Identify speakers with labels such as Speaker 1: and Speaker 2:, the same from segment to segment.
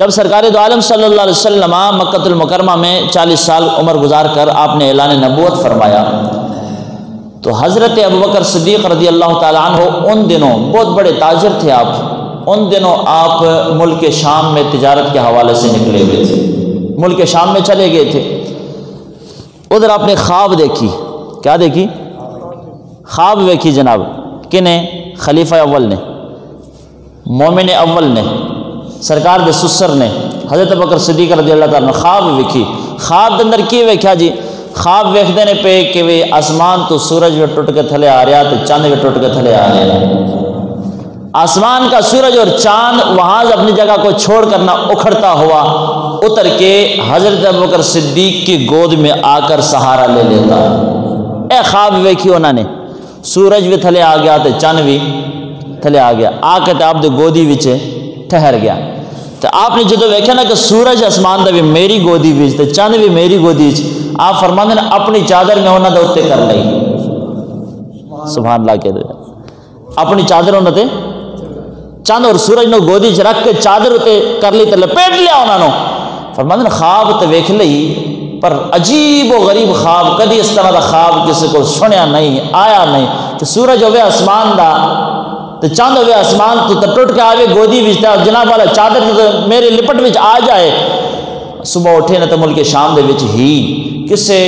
Speaker 1: جب سرکار دو عالم صلی اللہ علیہ وسلم مکہ المکرمہ میں 40 سال عمر گزار کر آپ نے اعلان نبوت فرمایا تو حضرت ابوبکر صدیق رضی اللہ تعالیٰ عنہ ان دنوں بہت بڑے تاجر تھے آپ، ان دنوں آپ ملک شام میں تجارت کے حوالے سے نکلے ہوئے تھے، ملک شام میں چلے گئے تھے۔ ادھر آپ نے خواب دیکھی، کیا دیکھی؟ خواب دیکھی جناب، کنے؟ خلیفہ اول نے، مومن اول نے، سرکار دے سسر نے، حضرت ابوبکر صدیق رضی اللہ تعالیٰ نے خواب ویکھی۔ خواب دے اندر کی ویکھیا جی؟ خواب ویکھدے نے پے کہ وی آسمان تو سورج بھی ٹوٹ کے تھلے آ رہا تو چاند بھی ٹوٹ کے تھلے آ رہا، آسمان کا سورج اور چاند وہاں سے اپنی جگہ کو چھوڑ کرنا اکھڑتا ہوا اتر کے حضرت ابوبکر صدیق کی گود میں آ کر سہارا لے لیتا۔ اے خواب ویکھی انہوں نے، سورج بھی تھلے آ گیا تو چاند بھی تھلے آ گیا، آ کے آپ دے گودی وچ ٹھہر گیا۔ تو آپ نے جدو ویکھیا نا کہ سورج آسمان دا بھی میری گودی وچ تے چاند بھی میری گودی وچ، آپ فرماندے نے اپنی چادر میں انہاں دے اوتے کر لئی، سبحان اللہ کہہ دے، اپنی چادر انہاں تے چاند اور سورج نو گودی چ رکھ کے چادر اتے کر لی تے لپیٹ لیا انہاں نو۔ فرماندے نے خواب تے ویکھ لئی پر عجیب و غریب خواب، کدی اس طرح دا خواب کسی کو سنیا نہیں، آیا نہیں کہ سورج ہوئے آسمان دا تو چاند ہوئے آسمان تو ٹوٹ کے آوے گودی وچ جناب والا چادر میرے لپٹ وچ آ جائے۔ صبح اٹھے نہ تو ملک شام دے وچ ہی کسے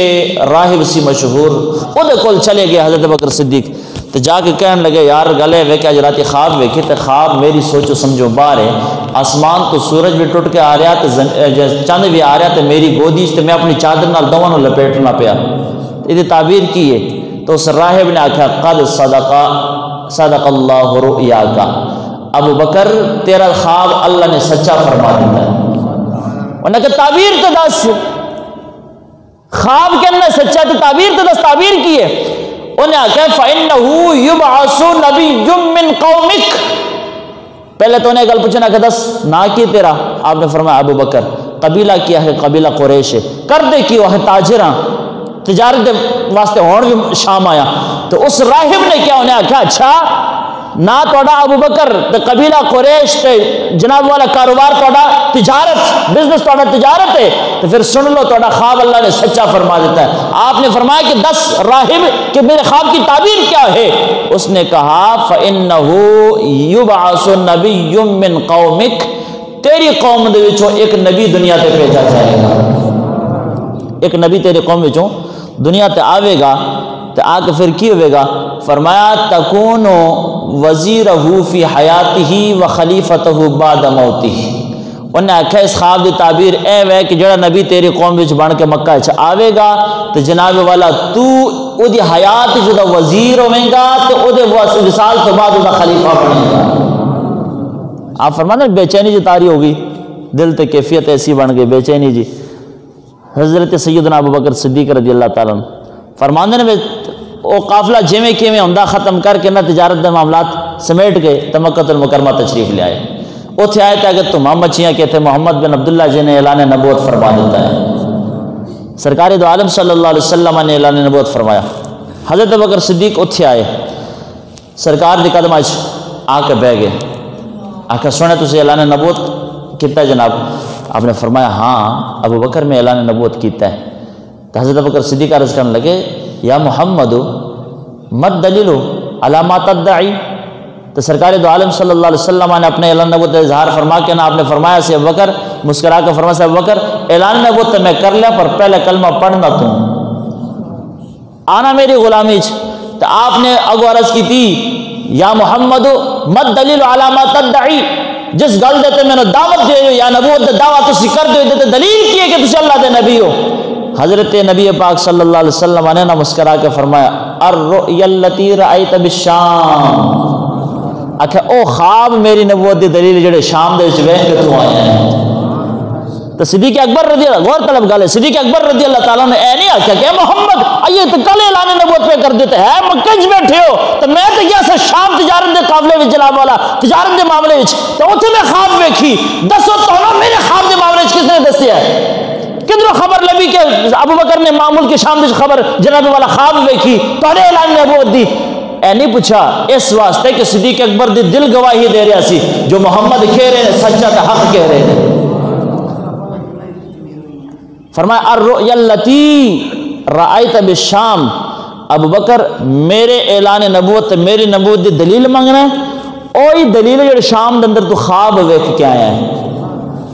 Speaker 1: راہب سی مشہور او دے کول چلے گئے حضرت ابوبکر صدیق تو جا کے کہنے لگے یار گلے ویکھیا جو راتی خواب ویکھی تے خواب میری سوچو سمجھو باہر ہے، آسمان تو سورج بھی ٹوٹ کے آ رہا تو چاند بھی آ رہا تو میری گودی تے میں اپنی چادر نال دونوں نو لپیٹنا پیا۔ یہ تعبیر کی ہے تو اس راہب نے آکھا قد صدق اللہ رؤیا کا، ابو بکر تیرا خواب اللہ نے سچا فرما دیتا ہے۔ انہوں نے کہا تعبیر تو دس، خواب کہنا سچا تو تعبیر تو دس، تعبیر کی ہے؟ انہوں نے کہا فَإِنَّهُ يُبْعَثُ نَبِيٌّ مِّن قَوْمِكَ۔ پہلے تو انہیں گل پوچھنا کہ دس نا کی تیرا؟ آپ نے فرمایا ابو بکر قبیلہ کیا ہے؟ قبیلہ قریش ہے، کر دے کیوں ہے؟ تاجراں تجارت دے واسطے ہون بھی شام آیا۔ تو اس راہب نے کیا انہیں آکھا اچھا نا توڑا ابو بکر تے قبیلہ قریش تے جناب والا کاروبار توڑا تجارت بزنس توڑا تجارت ہے تو پھر سن لو توڑا خواب اللہ نے سچا فرما دیتا ہے۔ آپ نے فرمایا کہ دس راہب کہ میرے خواب کی تعبیر کیا ہے؟ اس نے کہا فَإِنَّهُ يُبْعَثُ نَبِيٌّ مِّن قَوْمِكَ، تیری قوم دے وچوں ایک نبی دنیا تے بھیجا جائے گا، ایک نبی تیری قوم وچوں دنیا تے آوے گا تو آ کے پھر کی ہوئے گا؟ فرمایا تکون وزیرہ فی حیاتہ و خلیفتہ بعد موتہ۔ انہوں نے آکھا اس خواب دی تعبیر اے وے کہ جڑا نبی تیری قوم وچ بن کے مکہ وچ آوے گا تو جناب والا تو او دی حیات جدا وزیر ہوئے گا تو او دے وصال تو بعد او دا خلیفہ بنے گا۔ آپ فرماتے بے چینی جی تاری ہوگی، دل تے کیفیت ایسی بن گئی بے چینی جی۔ حضرت سیدنا ابوبکر صدیق رضی اللہ تعالیٰ عنہ فرماندے نے وہ قافلہ جیویں کیویں عمدہ ختم کر کے نہ تجارت دے معاملات سمیٹ کے تو مکہ المکرمہ تشریف لے آئے۔ اتھے آئے تھا کہ تمہاں مچیاں کے تھے محمد بن عبداللہ جی نے اعلان نبوت فرما دیتا ہے، سرکار دو عالم صلی اللہ علیہ وسلم نے اعلان نبوت فرمایا۔ حضرت ابوبکر صدیق اتھے آئے، سرکار دی قدم آ کے بہ گئے، آکھا سنے تسی اعلان نبوت کیتا ہے جناب؟ آپ نے فرمایا ہاں ابو بکر میں اعلان نبوت کیتا ہے۔ تو حضرت ابوبکر صدیق عرض کرنے لگے یا محمد مت دلیل علامہ تدعی۔ تو سرکار دو عالم صلی اللہ علیہ وسلم نے اپنے اعلان نبوت کا اظہار فرما کے نا آپ نے فرمایا سے ابو بکر مسکرا کے فرمایا سے ابو بکر اعلان نبوت تو میں کر لیا پر پہلے کلمہ پڑھنا تو آنا میری غلامی۔ تو آپ نے اگو عرض کی تھی یا محمد مت دلیل علامہ تدعی، جس گل دیتے میں نے دعوت دے یا نبوت دے دعوت تسی کر دے دیتے دلیل کی ہے کہ تسی اللہ دے نبی ہو۔ حضرت نبی پاک صلی اللہ علیہ وسلم نے نہ مسکرا کے فرمایا الرؤیا التی رأیت بالشام، آکھا او خواب میری نبوت دی دلیل جڑے شام دے وچ ویکھ کے تو آیا ہے۔ تو صدیق اکبر رضی اللہ غور طلب گل ہے، صدیق اکبر رضی اللہ تعالیٰ نے اے نہیں آکھا کہ محمد آئیے تو کل اعلان نبوت پہ کر دیتے ہے مکہ وچ بیٹھے ہو تو میں تو گیا سا شام تجارت دے قافلے وچ جناب والا تجارت دے معاملے وچ تو اوتھے میں خواب ویکھی، دسو تو میرے خواب دے معاملے وچ کس نے دسیا ہے؟ کدھروں خبر لبی کہ ابو بکر نے معمول کے شام دی خبر جناب والا خواب ویکھی تہاڈے اعلان نبوت دی؟ اے نہیں پوچھا اس واسطے کہ صدیق اکبر دی دل گواہی دے رہا سی جو محمد کہہ رہے ہیں سچا تے حق کہہ رہے ہیں۔ فرمایا الرؤیا التی رأیت بالشام، ابو بکر میرے اعلان نبوت میری نبوت دی دلیل منگنا ہے، اوہی دلیل ہے جو شام دے اندر تو خواب ویکھ کے آیا ہے۔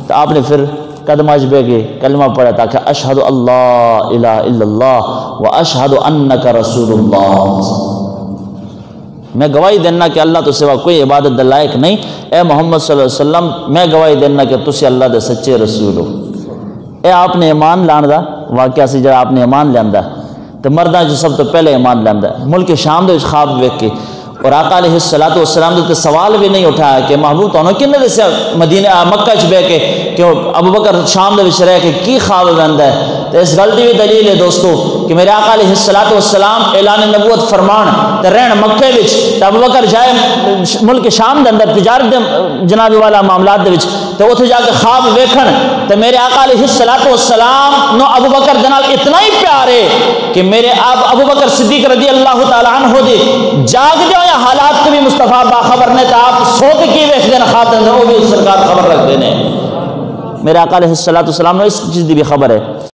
Speaker 1: تو آپ نے پھر قدم اج بے کے کلمہ پڑھا تھا کہ اشہد اللہ الہ الا اللہ و اشہد انک رسول اللہ، میں گواہی دینا کہ اللہ تو سوا کوئی عبادت دے لائق نہیں، اے محمد صلی اللہ علیہ وسلم میں گواہی دینا کہ تسی اللہ دے سچے رسول ہو۔ اے آپ نے ایمان لان دا واقعہ سی جڑا آپ نے ایمان لیاندا تو مرداں جو سب تو پہلے ایمان لیاندا ملک شام دے خواب ویکھ کے، اور آقا علیہ السلام دے سوال بھی نہیں اٹھایا کہ محبوب تو کنے دسیا مدینہ مکہ چ بہ کے کہ ابو بکر شام دے وچ رہ کے کی خواب ویندا ہے۔ تو اس گل دی بھی دلیل ہے دوستو کہ میرے آقا علیہ السلام اعلان نبوت فرمان تے رہن مکے وچ تے ابو بکر جائے ملک شام دے اندر تجارت دے جناب والا معاملات دے وچ تے اوتھے جا کے خواب ویکھن تے میرے آقا علیہ السلام نو ابو بکر دے نال اتنا ہی پیار ہے کہ میرے ابو بکر صدیق رضی اللہ تعالی عنہ دے جاگ دے حالات کے بھی مصطفیٰ باخبر نے تو آپ سو کے کی ویکھ دین خاطر وہ بھی سرکار خبر رکھ دینے۔ میرے آقا علیہ السلام نے اس چیز دی بھی خبر ہے۔